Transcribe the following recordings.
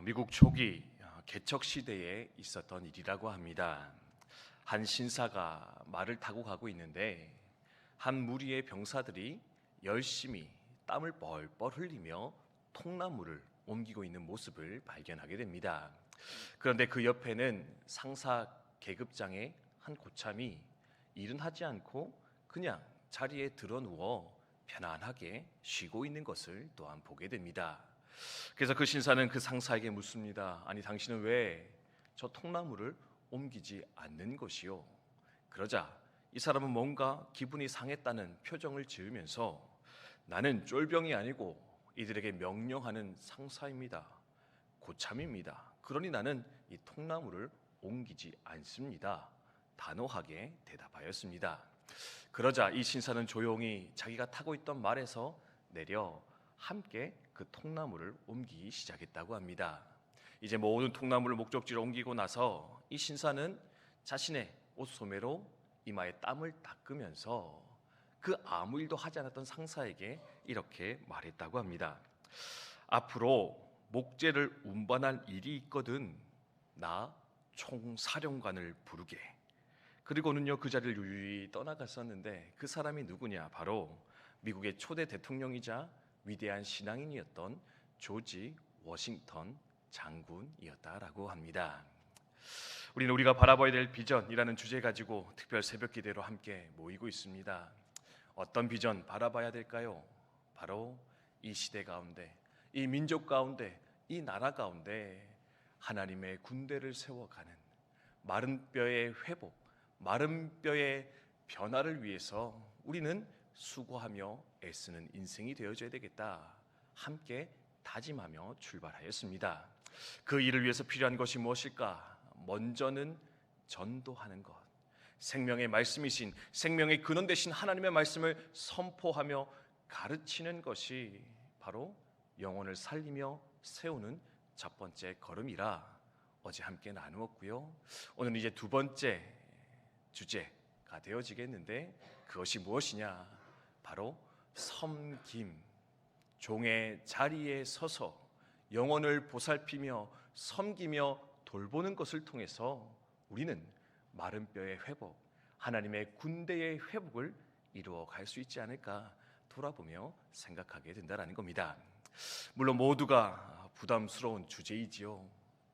미국 초기 개척 시대에 있었던 일이라고 합니다. 한 신사가 말을 타고 가고 있는데 한 무리의 병사들이 열심히 땀을 뻘뻘 흘리며 통나무를 옮기고 있는 모습을 발견하게 됩니다. 그런데 그 옆에는 상사 계급장의 한 고참이 일은 하지 않고 그냥 자리에 드러누워 편안하게 쉬고 있는 것을 또한 보게 됩니다. 그래서 그 신사는 그 상사에게 묻습니다. 아니, 당신은 왜 저 통나무를 옮기지 않는 것이요? 그러자 이 사람은 뭔가 기분이 상했다는 표정을 지으면서 나는 쫄병이 아니고 이들에게 명령하는 상사입니다. 고참입니다. 그러니 나는 이 통나무를 옮기지 않습니다. 단호하게 대답하였습니다. 그러자 이 신사는 조용히 자기가 타고 있던 말에서 내려 함께 그 통나무를 옮기기 시작했다고 합니다. 이제 모든 통나무를 목적지로 옮기고 나서 이 신사는 자신의 옷소매로 이마에 땀을 닦으면서 그 아무 일도 하지 않았던 상사에게 이렇게 말했다고 합니다. 앞으로 목재를 운반할 일이 있거든 나 총사령관을 부르게. 그리고는요, 그 자리를 유유히 떠나갔었는데 그 사람이 누구냐? 바로 미국의 초대 대통령이자 위대한 신앙인이었던 조지 워싱턴 장군이었다라고 합니다. 우리는 우리가 바라봐야 될 비전이라는 주제 가지고 특별 새벽 기도로 함께 모이고 있습니다. 어떤 비전 바라봐야 될까요? 바로 이 시대 가운데, 이 민족 가운데, 이 나라 가운데 하나님의 군대를 세워가는 마른 뼈의 회복, 마른 뼈의 변화를 위해서 우리는 수고하며 애쓰는 인생이 되어줘야 되겠다. 함께 다짐하며 출발하였습니다. 그 일을 위해서 필요한 것이 무엇일까? 먼저는 전도하는 것. 생명의 말씀이신, 생명의 근원 되신 하나님의 말씀을 선포하며 가르치는 것이 바로 영혼을 살리며 세우는 첫 번째 걸음이라 어제 함께 나누었고요. 오늘은 이제 두 번째 주제가 되어지겠는데 그것이 무엇이냐? 바로 섬김. 종의 자리에 서서 영혼을 보살피며 섬기며 돌보는 것을 통해서 우리는 마른 뼈의 회복, 하나님의 군대의 회복을 이루어 갈 수 있지 않을까 돌아보며 생각하게 된다는 겁니다. 물론 모두가 부담스러운 주제이지요.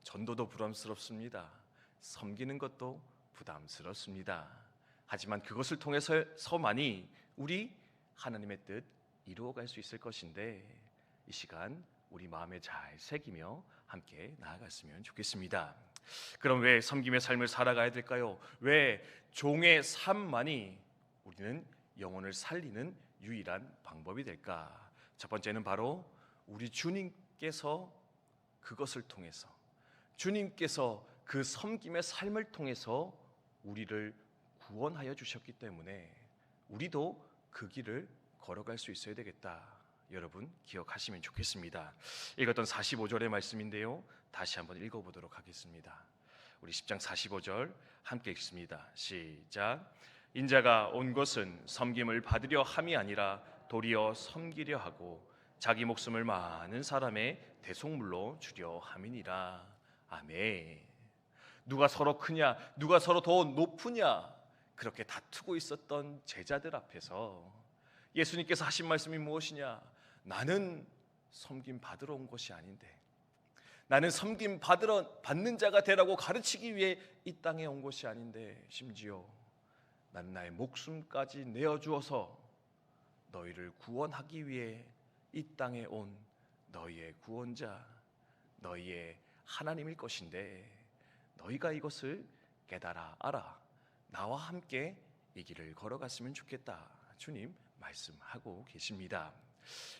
전도도 부담스럽습니다. 섬기는 것도 부담스럽습니다. 하지만 그것을 통해서만이 우리 하나님의 뜻 이루어갈 수 있을 것인데 이 시간 우리 마음에 잘 새기며 함께 나아갔으면 좋겠습니다. 그럼 왜 섬김의 삶을 살아가야 될까요? 왜 종의 삶만이 우리는 영혼을 살리는 유일한 방법이 될까? 첫 번째는 바로 우리 주님께서 그것을 통해서, 주님께서 그 섬김의 삶을 통해서 우리를 구원하여 주셨기 때문에 우리도 그 길을 걸어갈 수 있어야 되겠다. 여러분 기억하시면 좋겠습니다. 읽었던 45절의 말씀인데요, 다시 한번 읽어보도록 하겠습니다. 우리 10장 45절 함께 읽습니다. 시작. 인자가 온 것은 섬김을 받으려 함이 아니라 도리어 섬기려 하고 자기 목숨을 많은 사람의 대속물로 주려 함이니라. 아멘. 누가 서로 크냐, 누가 서로 더 높으냐, 그렇게 다투고 있었던 제자들 앞에서 예수님께서 하신 말씀이 무엇이냐? 나는 섬김 받으러 온 것이 아닌데, 나는 섬김 받는 자가 되라고 가르치기 위해 이 땅에 온 것이 아닌데, 심지어 난 나의 목숨까지 내어주어서 너희를 구원하기 위해 이 땅에 온 너희의 구원자, 너희의 하나님일 것인데 너희가 이것을 깨달아 알아. 나와 함께 이 길을 걸어갔으면 좋겠다. 주님 말씀하고 계십니다.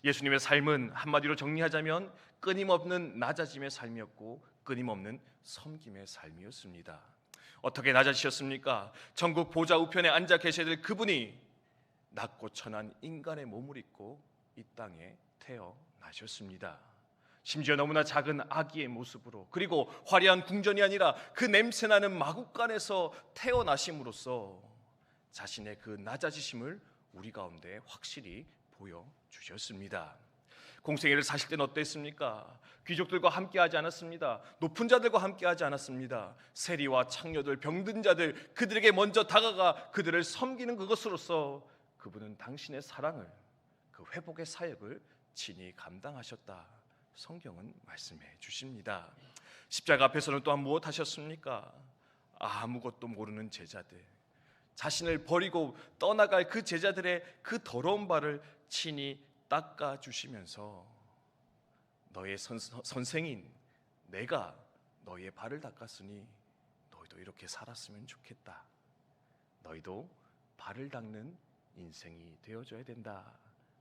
예수님의 삶은 한마디로 정리하자면 끊임없는 낮아짐의 삶이었고 끊임없는 섬김의 삶이었습니다. 어떻게 낮아지셨습니까? 천국 보좌 우편에 앉아 계셔야 될 그분이 낮고 천한 인간의 몸을 입고 이 땅에 태어나셨습니다. 심지어 너무나 작은 아기의 모습으로, 그리고 화려한 궁전이 아니라 그 냄새나는 마국간에서 태어나심으로써 자신의 그 낮아지심을 우리 가운데 확실히 보여주셨습니다. 공생애를 사실 때는 어땠습니까? 귀족들과 함께하지 않았습니다. 높은 자들과 함께하지 않았습니다. 세리와 창녀들, 병든 자들, 그들에게 먼저 다가가 그들을 섬기는 그것으로서 그분은 당신의 사랑을, 그 회복의 사역을 친히 감당하셨다. 성경은 말씀해 주십니다. 십자가 앞에서는 또한 무엇 하셨습니까? 아무것도 모르는 제자들, 자신을 버리고 떠나갈 그 제자들의 그 더러운 발을 친히 닦아주시면서 너의 선생인 내가 너의 발을 닦았으니 너희도 이렇게 살았으면 좋겠다. 너희도 발을 닦는 인생이 되어줘야 된다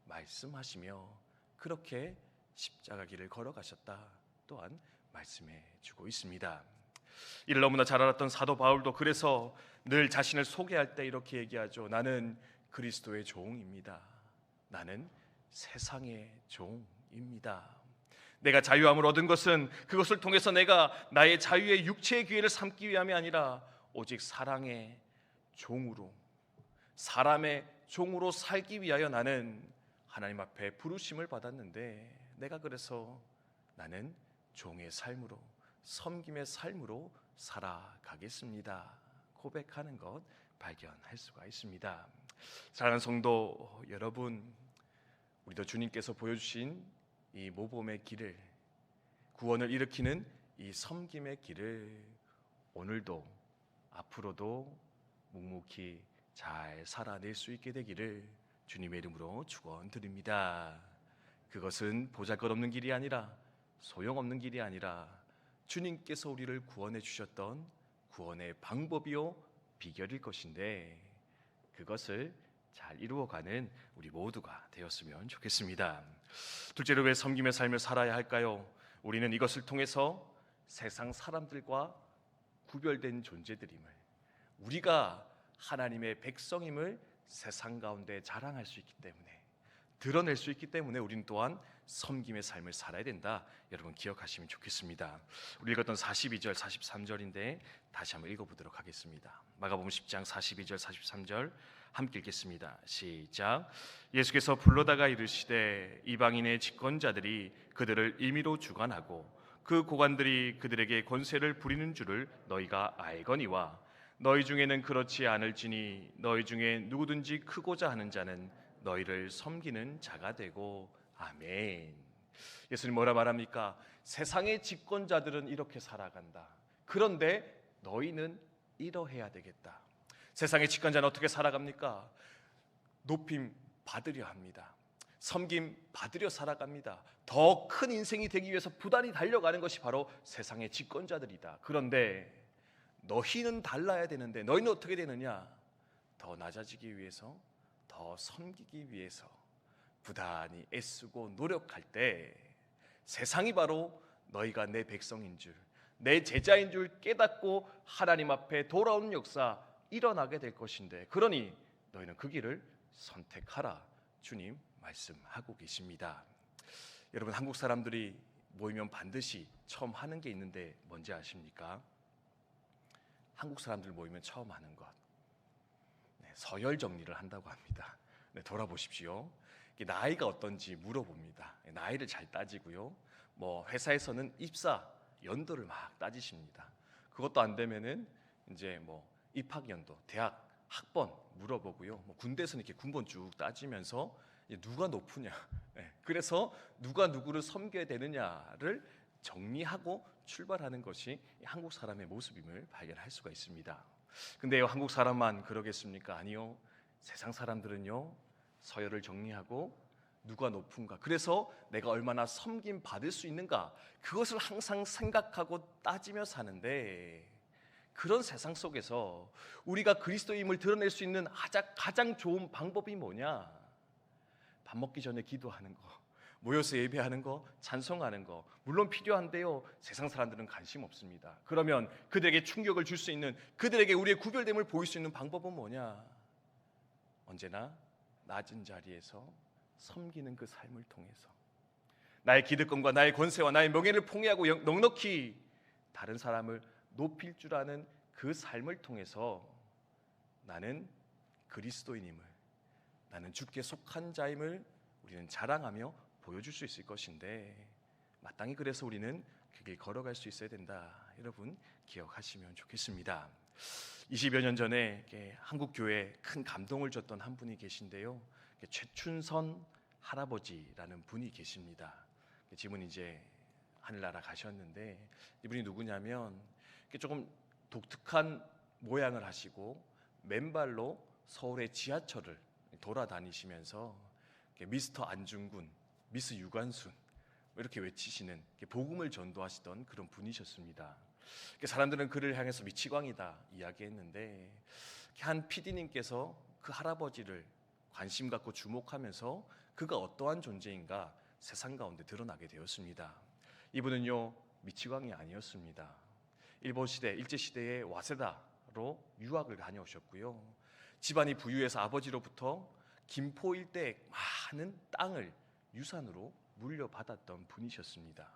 말씀하시며 그렇게 십자가 길을 걸어가셨다 또한 말씀해 주고 있습니다. 이를 너무나 잘 알았던 사도 바울도 그래서 늘 자신을 소개할 때 이렇게 얘기하죠. 나는 그리스도의 종입니다. 나는 세상의 종입니다. 내가 자유함을 얻은 것은 그것을 통해서 내가 나의 자유의 육체의 기회를 삼기 위함이 아니라 오직 사랑의 종으로, 사람의 종으로 살기 위하여 나는 하나님 앞에 부르심을 받았는데 내가 그래서 나는 종의 삶으로, 섬김의 삶으로 살아가겠습니다. 고백하는 것 발견할 수가 있습니다. 사랑하는 성도 여러분, 우리도 주님께서 보여주신 이 모범의 길을, 구원을 일으키는 이 섬김의 길을 오늘도 앞으로도 묵묵히 잘 살아낼 수 있게 되기를 주님의 이름으로 축원드립니다. 그것은 보잘것없는 길이 아니라, 소용없는 길이 아니라 주님께서 우리를 구원해 주셨던 구원의 방법이요 비결일 것인데 그것을 잘 이루어가는 우리 모두가 되었으면 좋겠습니다. 둘째로 왜 섬김의 삶을 살아야 할까요? 우리는 이것을 통해서 세상 사람들과 구별된 존재들임을, 우리가 하나님의 백성임을 세상 가운데 자랑할 수 있기 때문에, 드러낼 수 있기 때문에 우리는 또한 섬김의 삶을 살아야 된다. 여러분 기억하시면 좋겠습니다. 우리 읽었던 42절, 43절인데 다시 한번 읽어보도록 하겠습니다. 마가복음 10장 42절, 43절 함께 읽겠습니다. 시작. 예수께서 불러다가 이르시되 이방인의 집권자들이 그들을 임의로 주관하고 그 고관들이 그들에게 권세를 부리는 줄을 너희가 알거니와 너희 중에는 그렇지 않을지니 너희 중에 누구든지 크고자 하는 자는 너희를 섬기는 자가 되고. 아멘. 예수님 뭐라 말합니까? 세상의 집권자들은 이렇게 살아간다. 그런데 너희는 이러해야 되겠다. 세상의 집권자는 어떻게 살아갑니까? 높임 받으려 합니다. 섬김 받으려 살아갑니다. 더 큰 인생이 되기 위해서 부단히 달려가는 것이 바로 세상의 집권자들이다. 그런데 너희는 달라야 되는데 너희는 어떻게 되느냐? 더 낮아지기 위해서, 더 섬기기 위해서 부단히 애쓰고 노력할 때 세상이 바로 너희가 내 백성인 줄, 내 제자인 줄 깨닫고 하나님 앞에 돌아오는 역사 일어나게 될 것인데, 그러니 너희는 그 길을 선택하라. 주님 말씀하고 계십니다. 여러분, 한국 사람들이 모이면 반드시 처음 하는 게 있는데 뭔지 아십니까? 한국 사람들 모이면 처음 하는 것, 서열 정리를 한다고 합니다. 돌아보십시오. 나이가 어떤지 물어봅니다. 나이를 잘 따지고요. 회사에서는 입사 연도를 막 따지십니다. 그것도 안 되면은 이제 입학 연도, 대학 학번 물어보고요. 군대에서는 이렇게 군번 쭉 따지면서 누가 높으냐, 그래서 누가 누구를 섬겨야 되느냐를 정리하고 출발하는 것이 한국 사람의 모습임을 발견할 수가 있습니다. 근데 한국 사람만 그러겠습니까? 아니요. 세상 사람들은요, 서열을 정리하고 누가 높은가, 그래서 내가 얼마나 섬김 받을 수 있는가, 그것을 항상 생각하고 따지며 사는데, 그런 세상 속에서 우리가 그리스도임을 드러낼 수 있는 가장 좋은 방법이 뭐냐? 밥 먹기 전에 기도하는 거, 모여서 예배하는 거, 찬송하는 거 물론 필요한데요, 세상 사람들은 관심 없습니다. 그러면 그들에게 충격을 줄 수 있는, 그들에게 우리의 구별됨을 보일 수 있는 방법은 뭐냐? 언제나 낮은 자리에서 섬기는 그 삶을 통해서 나의 기득권과 나의 권세와 나의 명예를 포기하고 넉넉히 다른 사람을 높일 줄 아는 그 삶을 통해서 나는 그리스도인임을, 나는 주께 속한 자임을 우리는 자랑하며 보여줄 수 있을 것인데 마땅히 그래서 우리는 그 길 걸어갈 수 있어야 된다. 여러분 기억하시면 좋겠습니다. 20여 년 전에 한국 교회에 큰 감동을 줬던 한 분이 계신데요. 최춘선 할아버지라는 분이 계십니다. 지금은 이제 하늘나라 가셨는데 이분이 누구냐면 조금 독특한 모양을 하시고 맨발로 서울의 지하철을 돌아다니시면서 미스터 안중근, 미스 유관순 이렇게 외치시는 복음을 전도하시던 그런 분이셨습니다. 사람들은 그를 향해서 미치광이다 이야기했는데 한 PD님께서 그 할아버지를 관심 갖고 주목하면서 그가 어떠한 존재인가 세상 가운데 드러나게 되었습니다. 이분은요 미치광이 아니었습니다. 일본 시대 일제시대의 와세다로 유학을 다녀오셨고요. 집안이 부유해서 아버지로부터 김포 일대의 많은 땅을 유산으로 물려받았던 분이셨습니다.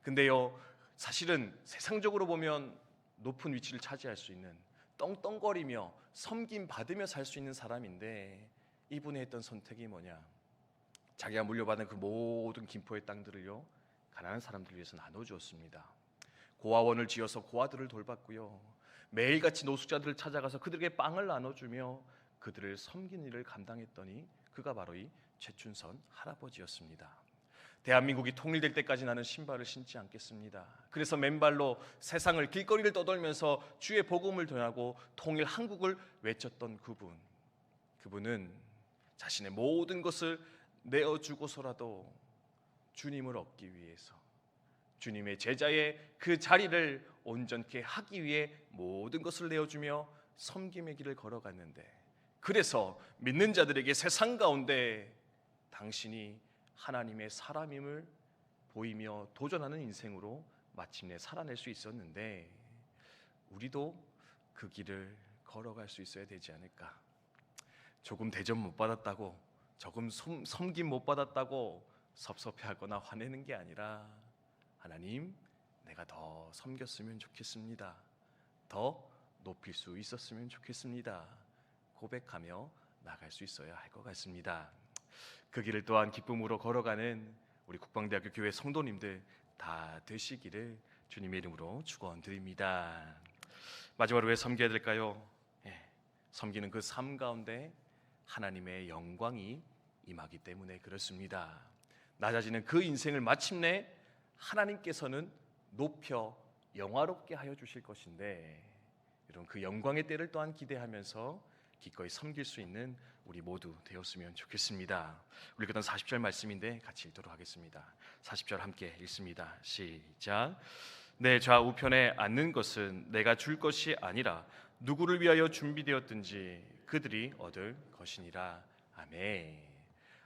근데요 사실은 세상적으로 보면 높은 위치를 차지할 수 있는 떵떵거리며 섬김 받으며 살 수 있는 사람인데 이분이 했던 선택이 뭐냐? 자기가 물려받은 그 모든 김포의 땅들을요 가난한 사람들 위해서 나눠주었습니다. 고아원을 지어서 고아들을 돌봤고요. 매일같이 노숙자들을 찾아가서 그들에게 빵을 나눠주며 그들을 섬기는 일을 감당했더니 그가 바로 이 최춘선 할아버지였습니다. 대한민국이 통일될 때까지 나는 신발을 신지 않겠습니다. 그래서 맨발로 세상을 길거리를 떠돌면서 주의 복음을 전하고 통일 한국을 외쳤던 그분은 자신의 모든 것을 내어주고서라도 주님을 얻기 위해서 주님의 제자의 그 자리를 온전케 하기 위해 모든 것을 내어주며 섬김의 길을 걸어갔는데 그래서 믿는 자들에게 세상 가운데 당신이 하나님의 사람임을 보이며 도전하는 인생으로 마침내 살아낼 수 있었는데 우리도 그 길을 걸어갈 수 있어야 되지 않을까? 조금 대접 못 받았다고, 조금 섬김 못 받았다고 섭섭해하거나 화내는 게 아니라 하나님, 내가 더 섬겼으면 좋겠습니다. 더 높일 수 있었으면 좋겠습니다. 고백하며 나갈 수 있어야 할 것 같습니다. 그 길을 또한 기쁨으로 걸어가는 우리 국방대학교 교회 성도님들 다 되시기를 주님의 이름으로 축원드립니다. 마지막으로 왜 섬겨야 될까요? 섬기는 그 삶 가운데 하나님의 영광이 임하기 때문에 그렇습니다. 낮아지는 그 인생을 마침내 하나님께서는 높여 영화롭게 하여 주실 것인데 여러분 그 영광의 때를 또한 기대하면서 기꺼이 섬길 수 있는 우리 모두 되었으면 좋겠습니다. 우리 읽었던 40절 말씀인데 같이 읽도록 하겠습니다. 40절 함께 읽습니다. 시작. 내 좌우편에 앉는 것은 내가 줄 것이 아니라 누구를 위하여 준비되었든지 그들이 얻을 것이니라. 아멘.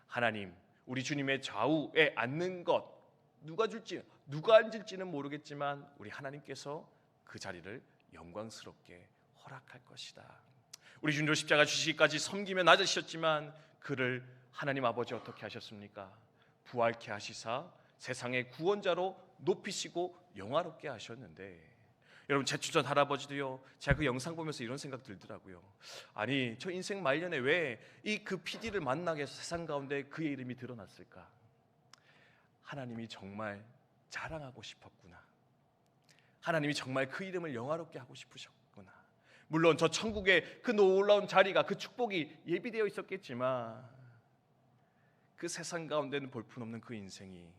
하나님, 우리 주님의 좌우에 앉는 것 누가 줄지 누가 앉을지는 모르겠지만 우리 하나님께서 그 자리를 영광스럽게 허락할 것이다. 우리 주님도 십자가 주시기까지 섬기며 낮으셨지만 그를 하나님 아버지 어떻게 하셨습니까? 부활케 하시사 세상의 구원자로 높이시고 영화롭게 하셨는데 여러분 최춘선 할아버지도요 제가 그 영상 보면서 이런 생각 들더라고요. 아니 저 인생 말년에 왜 이 그 PD를 만나게 해서 세상 가운데 그의 이름이 드러났을까? 하나님이 정말 자랑하고 싶었구나. 하나님이 정말 그 이름을 영화롭게 하고 싶으셨구나. 물론 저 천국의 그 놀라운 자리가 그 축복이 예비되어 있었겠지만 그 세상 가운데는 볼품없는 그 인생이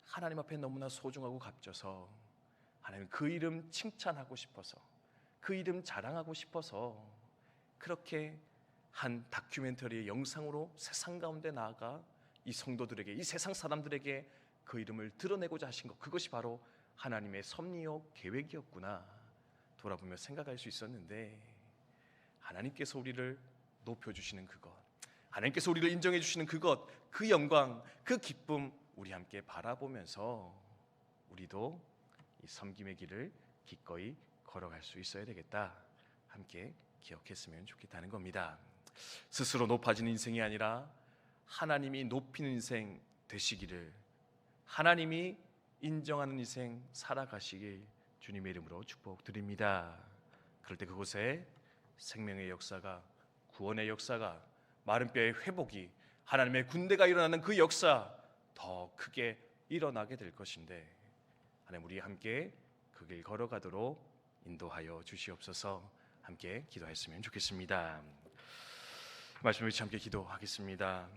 하나님 앞에 너무나 소중하고 값져서 하나님 그 이름 칭찬하고 싶어서 그 이름 자랑하고 싶어서 그렇게 한 다큐멘터리의 영상으로 세상 가운데 나아가 이 성도들에게 이 세상 사람들에게 그 이름을 드러내고자 하신 것 그것이 바로 하나님의 섭리요 계획이었구나 돌아보며 생각할 수 있었는데 하나님께서 우리를 높여주시는 그것 하나님께서 우리를 인정해 주시는 그것 그 영광 그 기쁨 우리 함께 바라보면서 우리도 이 섬김의 길을 기꺼이 걸어갈 수 있어야 되겠다 함께 기억했으면 좋겠다는 겁니다. 스스로 높아지는 인생이 아니라 하나님이 높이는 인생 되시기를 하나님이 인정하는 인생 살아가시길 주님의 이름으로 축복드립니다. 그럴 때 그곳에 생명의 역사가 구원의 역사가 마른 뼈의 회복이 하나님의 군대가 일어나는 그 역사 더 크게 일어나게 될 것인데 하나님 우리 함께 그 길 걸어가도록 인도하여 주시옵소서. 함께 기도했으면 좋겠습니다. 말씀 위치 함께 기도하겠습니다.